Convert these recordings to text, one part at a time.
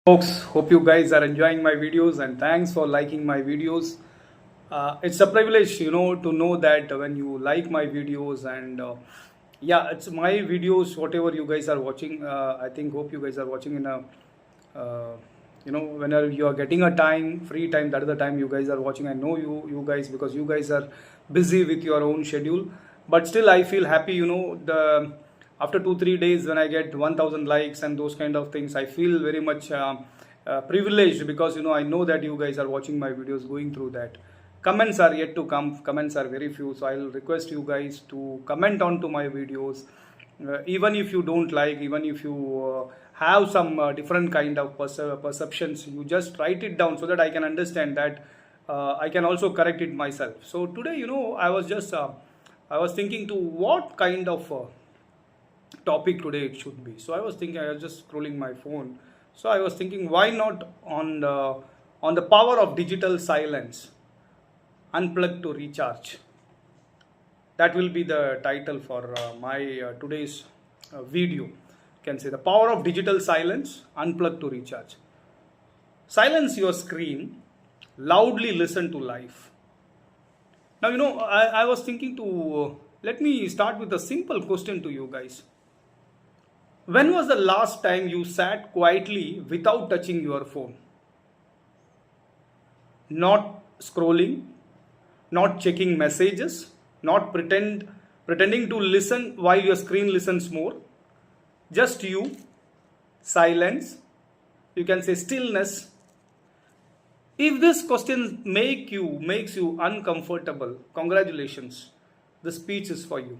Folks, hope you guys are enjoying my videos and thanks for liking my videos. It's a privilege, to know that when you like my videos and yeah, it's my videos, whatever you guys are watching. Hope you guys are watching in a, whenever you are getting a time, free time, that is the time you guys are watching. I know you guys because you guys are busy with your own schedule, but still I feel happy, the after 2-3 days when I get 1000 likes and those kind of things, I feel very much privileged because I know that you guys are watching my videos, going through that. Comments are yet to come. Comments are very few, so I'll request you guys to comment on to my videos. Even if you don't like, even if you have some different kind of perceptions, you just write it down so that I can understand that I can also correct it myself. So today, I was thinking to what kind of topic today it should be. So I was just scrolling my phone. So I was thinking, why not on the power of digital silence, unplug to recharge. That will be the title for my today's video. You can say the power of digital silence, unplug to recharge. Silence your screen, loudly listen to life. Now, I was thinking to, let me start with a simple question to you guys. When was the last time you sat quietly without touching your phone? Not scrolling, not checking messages, not pretending to listen while your screen listens more. Just you, silence, you can say stillness. If this question makes you uncomfortable, congratulations, the speech is for you.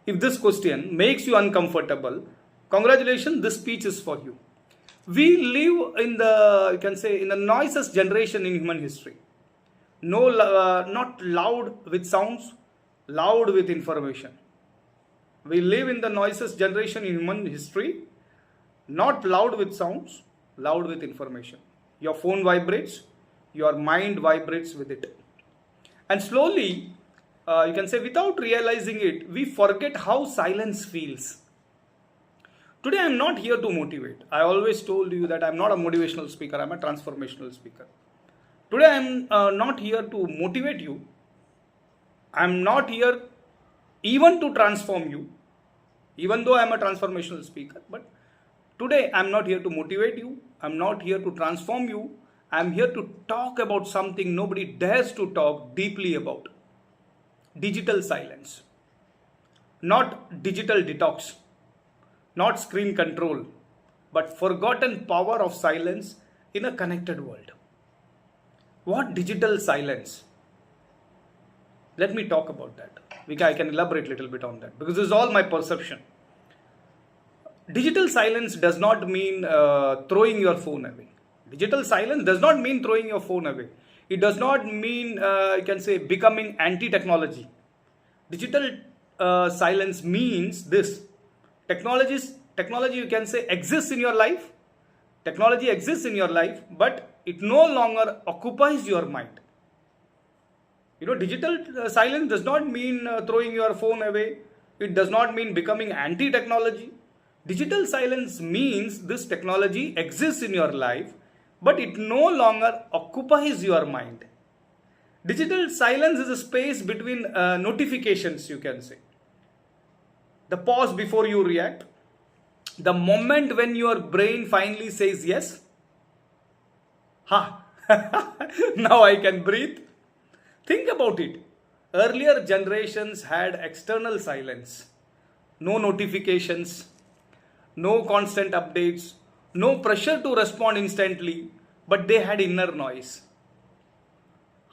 If this question makes you uncomfortable, congratulations, this speech is for you. We live in the noisiest generation in human history. Not loud with sounds, loud with information. We live in the noisiest generation in human history, not loud with sounds, loud with information. Your phone vibrates, your mind vibrates with it. And slowly, without realizing it, we forget how silence feels. Today, I'm not here to motivate. I always told you that I'm not a motivational speaker, I'm a transformational speaker. Today, I'm not here to motivate you. I'm not here even to transform you, even though I'm a transformational speaker. But today, I'm not here to motivate you. I'm not here to transform you. I'm here to talk about something nobody dares to talk deeply about. Digital silence. Not digital detox. Not screen control. But forgotten power of silence in a connected world. What digital silence? Let me talk about that. I can elaborate a little bit on that because this is all my perception. Digital silence does not mean throwing your phone away. Digital silence does not mean throwing your phone away. It does not mean, becoming anti-technology. Digital silence means this. Technology, you can say, exists in your life. Technology exists in your life, but it no longer occupies your mind. Digital silence does not mean throwing your phone away. It does not mean becoming anti-technology. Digital silence means this technology exists in your life, but it no longer occupies your mind. Digital silence is a space between notifications, you can say. The pause before you react. The moment when your brain finally says yes. Now I can breathe. Think about it. Earlier generations had external silence. No notifications, no constant updates, no pressure to respond instantly, but they had inner noise.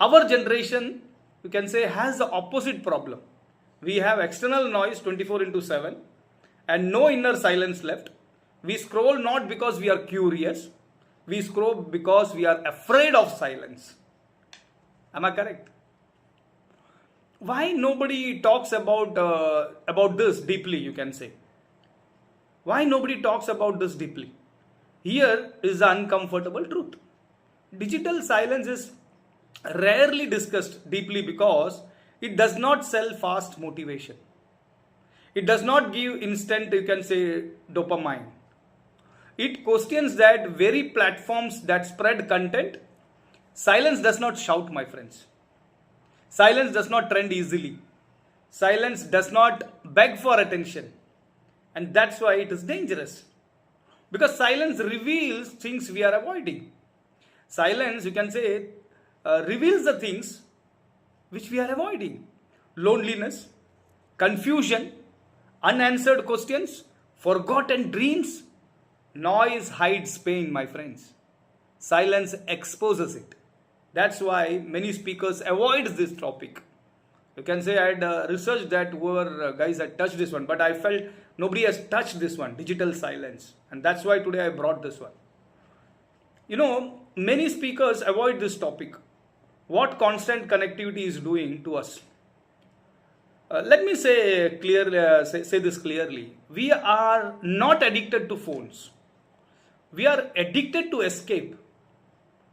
Our generation, you can say, has the opposite problem. We have external noise 24/7 and no inner silence left. We scroll not because we are curious, we scroll because we are afraid of silence. Am I correct? Why nobody talks about this deeply, you can say? Why nobody talks about this deeply? Here is the uncomfortable truth. Digital silence is rarely discussed deeply because it does not sell fast motivation. It does not give instant, you can say, dopamine. It questions that very platforms that spread content. Silence does not shout, my friends. Silence does not trend easily. Silence does not beg for attention. And that's why it is dangerous. Because silence reveals things we are avoiding. Silence, you can say, reveals the things which we are avoiding. Loneliness, confusion, unanswered questions, forgotten dreams. Noise hides pain, my friends. Silence exposes it. That's why many speakers avoid this topic. You can say I had researched that whoever guys had touched this one, but I felt nobody has touched this one, digital silence. And that's why today I brought this one. Many speakers avoid this topic. What constant connectivity is doing to us. Let me say this clearly. We are not addicted to phones. We are addicted to escape.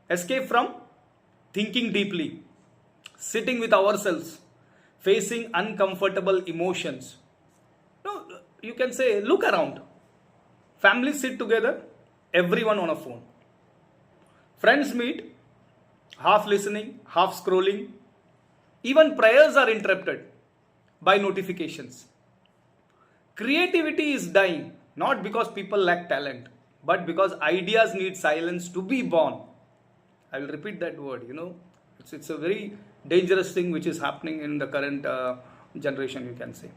Escape from thinking deeply, sitting with ourselves, facing uncomfortable emotions. You can say, look around. Families sit together, everyone on a phone. Friends meet, half listening, half scrolling. Even prayers are interrupted by notifications. Creativity is dying, not because people lack talent, but because ideas need silence to be born. I will repeat that word, It's a very dangerous thing which is happening in the current generation, you can say.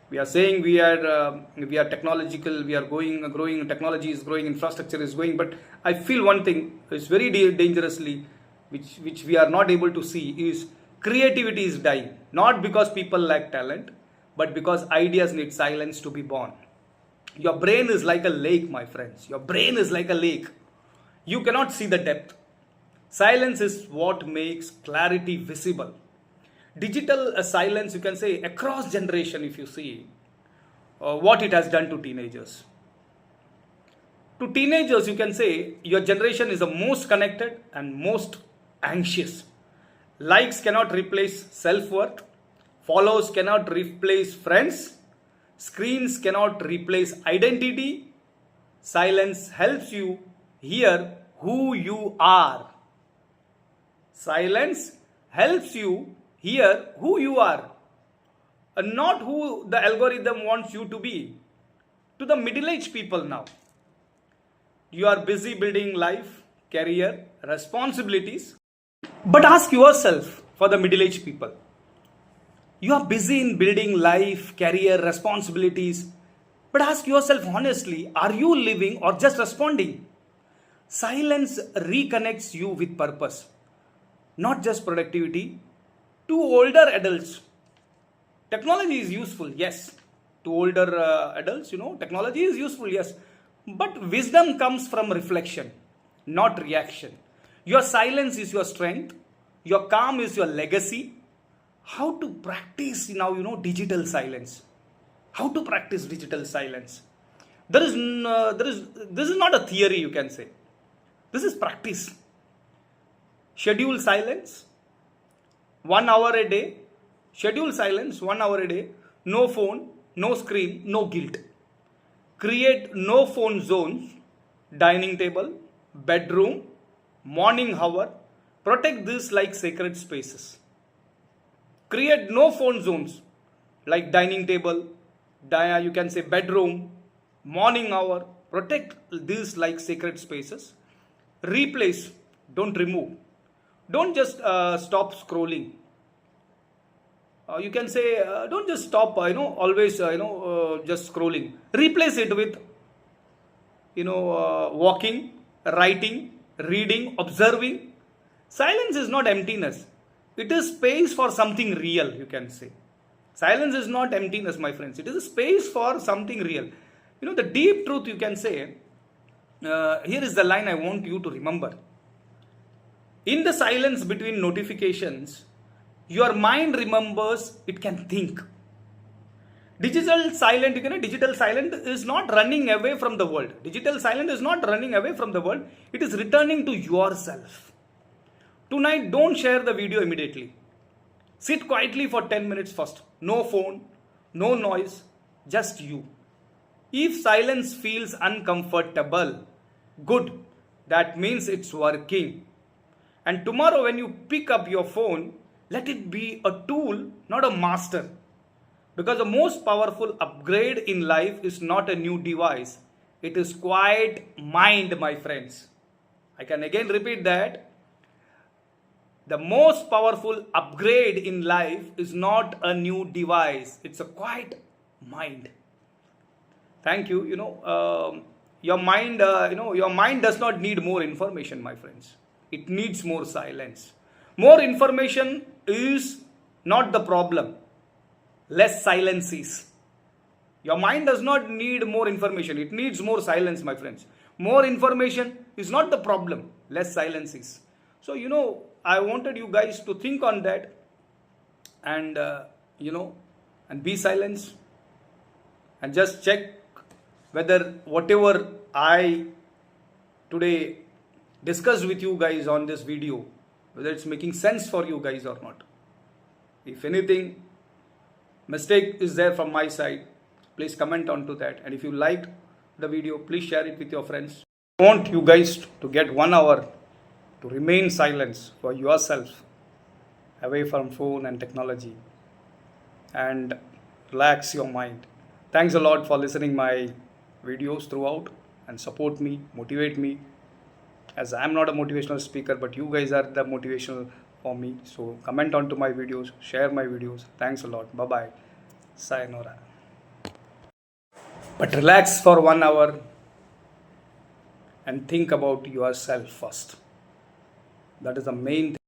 We are saying we are technological, we are growing, technology is growing, infrastructure is growing, but I feel one thing is very dangerously, which we are not able to see, is creativity is dying. Not because people lack talent, but because ideas need silence to be born. Your brain is like a lake, my friends. Your brain is like a lake. You cannot see the depth. Silence is what makes clarity visible. Digital silence, you can say, across generation, if you see what it has done to teenagers. To teenagers, you can say, your generation is the most connected and most anxious. Likes cannot replace self-worth. Follows cannot replace friends. Screens cannot replace identity. Silence helps you hear who you are. Silence helps you hear who you are, and not who the algorithm wants you to be. To the middle-aged people now, you are busy building life, career, responsibilities. But ask yourself, for the middle-aged people, you are busy in building life, career, responsibilities. But ask yourself honestly, are you living or just responding? Silence reconnects you with purpose, not just productivity. To older adults, technology is useful, yes. To older adults, technology is useful, yes. But wisdom comes from reflection, not reaction. Your silence is your strength. Your calm is your legacy. How to practice now, digital silence? How to practice digital silence? This is not a theory, you can say. This is practice. Schedule silence 1 hour a day. Schedule silence 1 hour a day. No phone, no screen, no guilt. Create no phone zones. Dining table, bedroom, morning hour. Protect this like sacred spaces. Create no phone zones like dining table, you can say bedroom, morning hour. Protect these like sacred spaces. Replace, don't remove. Don't just stop scrolling. You can say, don't just stop, always, just scrolling. Replace it with, walking, writing, reading, observing. Silence is not emptiness. It is space for something real, you can say. Silence is not emptiness, my friends. It is a space for something real. The deep truth, you can say, here is the line I want you to remember. In the silence between notifications, your mind remembers it can think. Digital silent is not running away from the world. Digital silent is not running away from the world. It is returning to yourself. Tonight, don't share the video immediately. Sit quietly for 10 minutes first. No phone, no noise, just you. If silence feels uncomfortable, good, that means it's working. And tomorrow, when you pick up your phone, let it be a tool, not a master. Because the most powerful upgrade in life is not a new device, it is quiet mind, my friends. I can again repeat that. The most powerful upgrade in life is not a new device, it's a quiet mind. Thank you. Your mind does not need more information, my friends. It needs more silence. More information is not the problem. Less silence is. Your mind does not need more information. It needs more silence, my friends. More information is not the problem. Less silence is. So, I wanted you guys to think on that and, and be silent and just check whether whatever I today discussed with you guys on this video, whether it's making sense for you guys or not. If anything mistake is there from my side, please comment onto that. And if you liked the video, please share it with your friends. I want you guys to get 1 hour to remain silent for yourself, away from phone and technology, and relax your mind. Thanks a lot for listening my videos throughout and support me, motivate me, as I am not a motivational speaker, but you guys are the motivational for me. So comment onto my videos, share my videos. Thanks a lot. Bye bye. Sayonara. But relax for 1 hour and think about yourself first. That is the main thing.